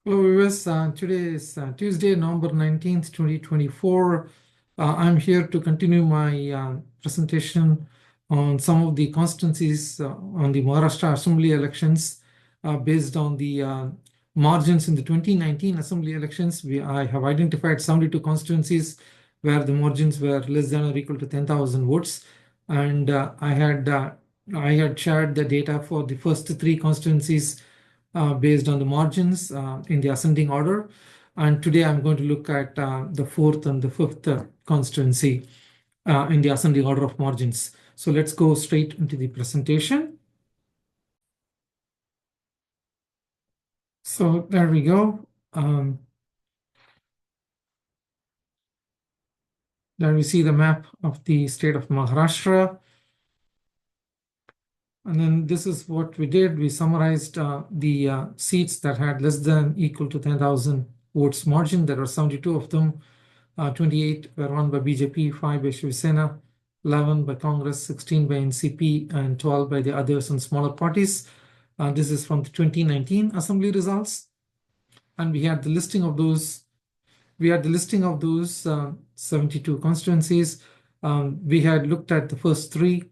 Hello, viewers. Today is Tuesday, November 19th, 2024. I'm here to continue my presentation on some of the constituencies on the Maharashtra Assembly Elections based on the margins in the 2019 Assembly Elections. I have identified 72 constituencies where the margins were less than or equal to 10,000 votes. And I had shared the data for the first three constituencies based on the margins in the ascending order. And today I'm going to look at the fourth and the fifth constituency in the ascending order of margins. So let's go straight into the presentation. So there we go. There we see the map of the state of Maharashtra. And then this is what we did. We summarized the seats that had less than equal to 10,000 votes margin. There were 72 of them. 28 were won by BJP, 5 by Shiv Sena, 11 by Congress, 16 by NCP, and 12 by the others and smaller parties. This is from the 2019 Assembly results. And we had the listing of those. 72 constituencies. We had looked at the first three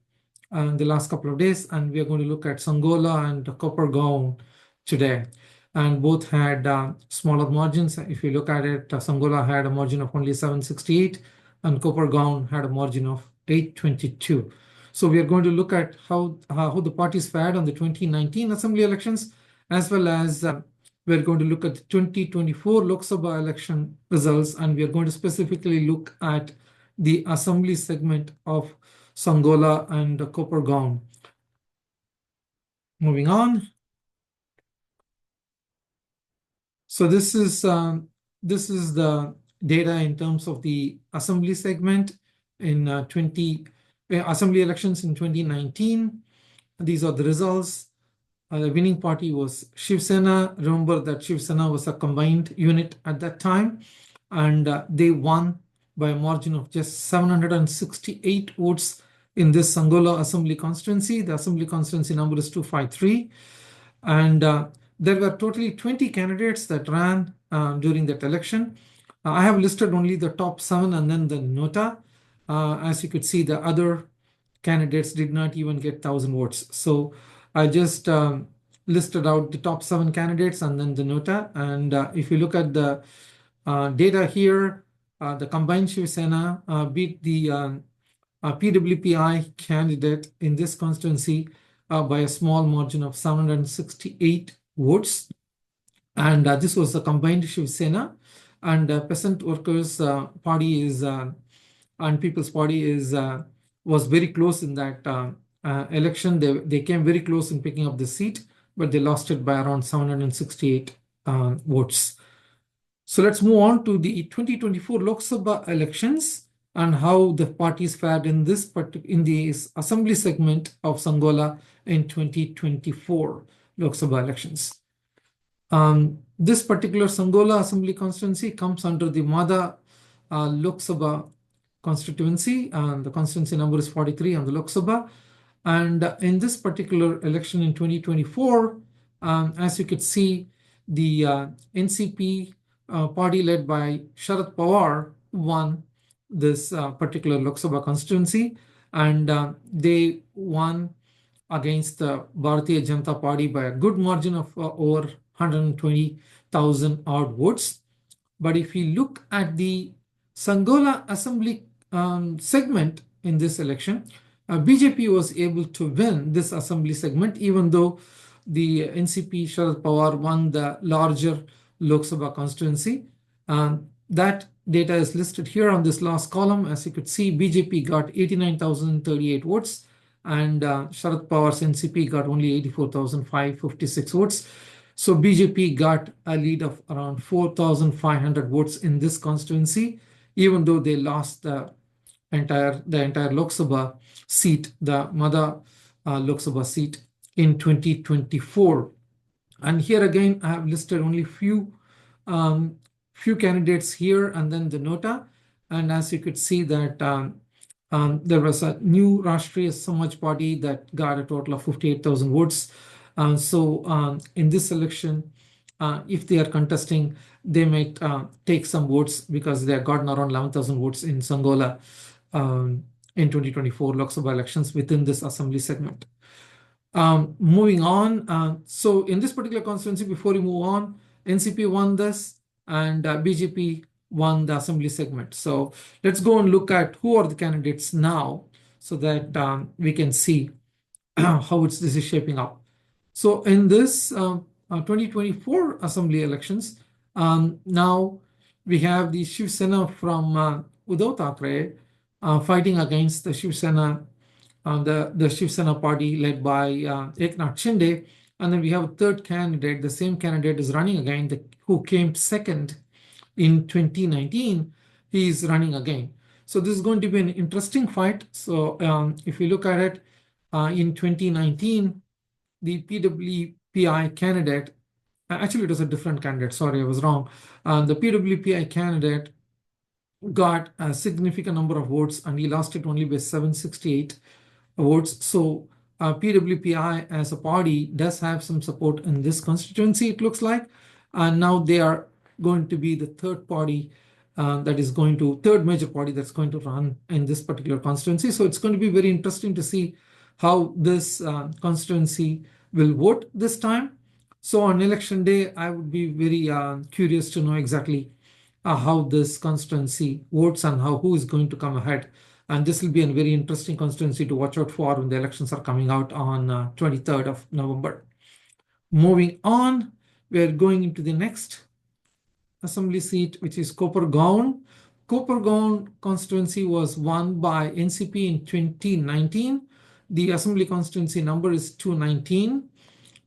in the last couple of days, and we are going to look at Sangola and Kopargaon today. And both had smaller margins. If you look at it, Sangola had a margin of only 768, and Kopargaon had a margin of 822. So we are going to look at how the parties fared on the 2019 Assembly elections, as well as we're going to look at the 2024 Lok Sabha election results, and we are going to specifically look at the assembly segment of Sangola and Kopargaon. Moving on. So this is the data in terms of the assembly segment in assembly elections in 2019. These are the results. The winning party was Shiv Sena. Remember that Shiv Sena was a combined unit at that time, and they won by a margin of just 768 votes in this Sangola Assembly constituency. The Assembly constituency number is 253. And there were totally 20 candidates that ran during that election. I have listed only the top 7 and then the nota. As you could see, the other candidates did not even get 1,000 votes. So I just listed out the top 7 candidates and then the nota. And if you look at the data here, the combined Shiv Sena beat the PWPI candidate in this constituency by a small margin of 768 votes. And this was the combined Shiv Sena. And Peasant Workers Party is and People's Party is was very close in that election. They came very close in picking up the seat, but they lost it by around 768 votes. So let's move on to the 2024 Lok Sabha elections and how the parties fared in this assembly segment of Sangola in 2024 Lok Sabha elections. This particular Sangola Assembly constituency comes under the Mada Lok Sabha constituency. The constituency number is 43 on the Lok Sabha. And in this particular election in 2024, as you could see, the NCP party led by Sharad Pawar won this particular Lok Sabha constituency, and they won against the Bharatiya Janata Party by a good margin of over 120,000 odd votes. But if you look at the Sangola Assembly segment in this election, BJP was able to win this assembly segment, even though the NCP Sharad Pawar won the larger Lok Sabha constituency. That data is listed here on this last column. As you could see, BJP got 89,038 votes, and Sharad Pawar's NCP got only 84,556 votes. So BJP got a lead of around 4,500 votes in this constituency, even though they lost the entire Lok Sabha seat, the Mada Lok Sabha seat in 2024. And here again, I have listed only few candidates here and then the nota. And as you could see that there was a new Rashtriya Samaj Party that got a total of 58,000 votes. So in this election, if they are contesting, they might take some votes because they have gotten around 11,000 votes in Sangola in 2024 Lok Sabha elections within this assembly segment. Moving on, so in this particular constituency, before we move on, NCP won this and BJP won the assembly segment. So let's go and look at who are the candidates now so that we can see how this is shaping up. So in this 2024 assembly elections, now we have the Shiv Sena from Uddhav Thackeray fighting against the Shiv Sena, the Shiv Sena party led by Eknath Shinde. And then we have a third candidate. The same candidate is running again, who came second in 2019. He is running again. So this is going to be an interesting fight. So if you look at it, in 2019, the PWPI candidate, actually it was a different candidate, sorry, I was wrong. The PWPI candidate got a significant number of votes and he lost it only by 768 votes. So PWPI as a party does have some support in this constituency, it looks like. And now they are going to be the third party third major party that's going to run in this particular constituency. So it's going to be very interesting to see how this constituency will vote this time. So on election day, I would be very curious to know exactly how this constituency votes and who is going to come ahead. And this will be a very interesting constituency to watch out for when the elections are coming out on 23rd of November. Moving on, we are going into the next assembly seat, which is Kopargaon. Kopargaon constituency was won by NCP in 2019. The assembly constituency number is 219,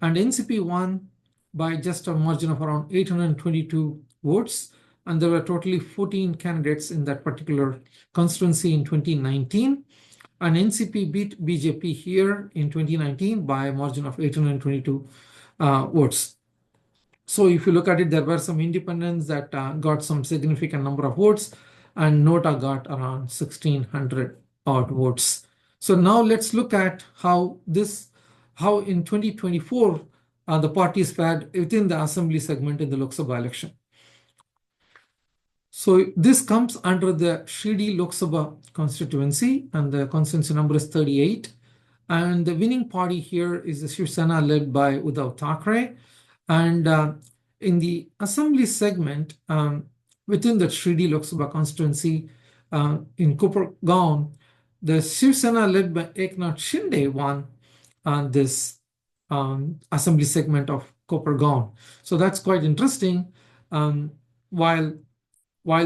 and NCP won by just a margin of around 822 votes. And there were totally 14 candidates in that particular constituency in 2019. And NCP beat BJP here in 2019 by a margin of 822 votes. So if you look at it, there were some independents that got some significant number of votes, and Nota got around 1,600 odd votes. So now let's look at how in 2024 the parties fared within the assembly segment in the Lok Sabha election. So this comes under the Shirdi Lok Sabha constituency, and the constituency number is 38. And the winning party here is the Shiv Sena led by Uddhav Thackeray. And in the assembly segment, within the Shirdi Lok Sabha constituency in Kopargaon, the Shiv Sena led by Eknath Shinde won this assembly segment of Kopargaon. So that's quite interesting. While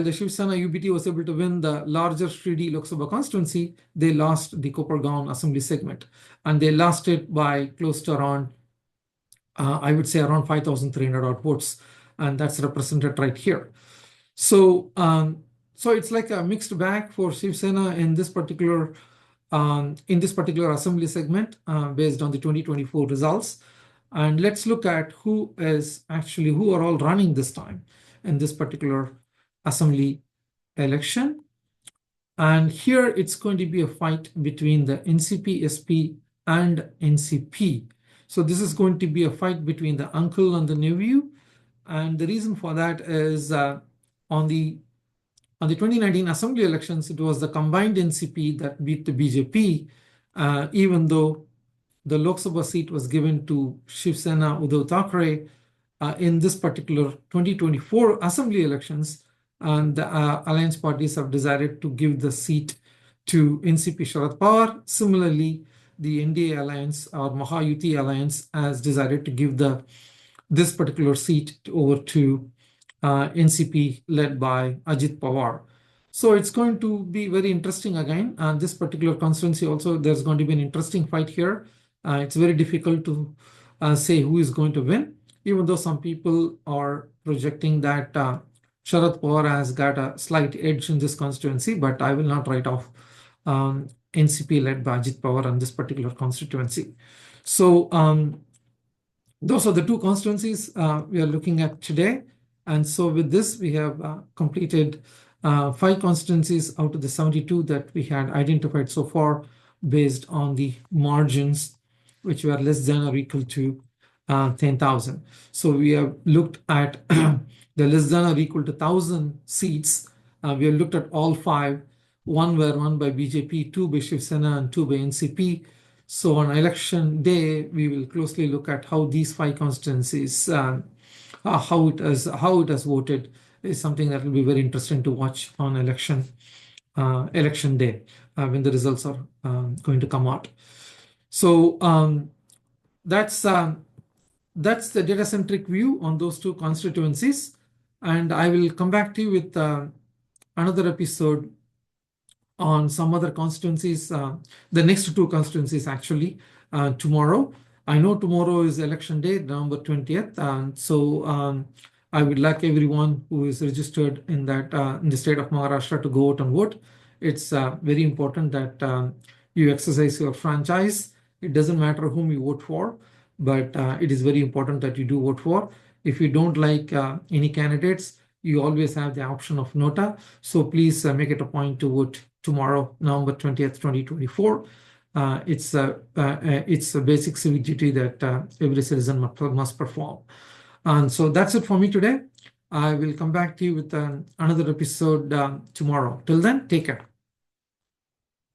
the Shiv Sena UBT was able to win the larger Shirdi Lok Sabha constituency, they lost the Kopargaon assembly segment. And they lost it by close to around, I would say around 5,300 odd votes. And that's represented right here. So it's like a mixed bag for Shiv Sena in this particular assembly segment based on the 2024 results. And let's look at who are all running this time in this particular assembly election. And here it's going to be a fight between the NCP, SP and NCP. So this is going to be a fight between the uncle and the nephew. And the reason for that is on the 2019 assembly elections, it was the combined NCP that beat the BJP, even though the Lok Sabha seat was given to Shiv Sena Uddhav Thackeray in this particular 2024 assembly elections. And the alliance parties have decided to give the seat to NCP Sharad Pawar. Similarly, the NDA alliance or Mahayuti alliance has decided to give this particular seat over to NCP led by Ajit Pawar. So it's going to be very interesting again. And this particular constituency also, there's going to be an interesting fight here. It's very difficult to say who is going to win, even though some people are projecting that Sharad Pawar has got a slight edge in this constituency, but I will not write off NCP led by Ajit Pawar on this particular constituency. So those are the two constituencies we are looking at today. And so with this, we have completed 5 constituencies out of the 72 that we had identified so far based on the margins, which were less than or equal to 10,000. So we have looked at the less than or equal to 1,000 seats. We have looked at all five. One were won by BJP, two by Shiv Sena, and two by NCP. So on election day, we will closely look at how these five constituencies, how it has voted, is something that will be very interesting to watch on election day when the results are going to come out. So that's the data centric view on those two constituencies, and I will come back to you with another episode on some other constituencies, the next two constituencies actually, tomorrow. I know tomorrow is election day, November 20th, so I would like everyone who is registered in the state of Maharashtra to go out and vote. It's very important that you exercise your franchise. It doesn't matter whom you vote for, but it is very important that you do vote for. If you don't like any candidates, you always have the option of nota. So please make it a point to vote tomorrow, November 20th, 2024. It's a basic civic duty that every citizen must perform. And so that's it for me today. I will come back to you with another episode tomorrow. Till then, take care.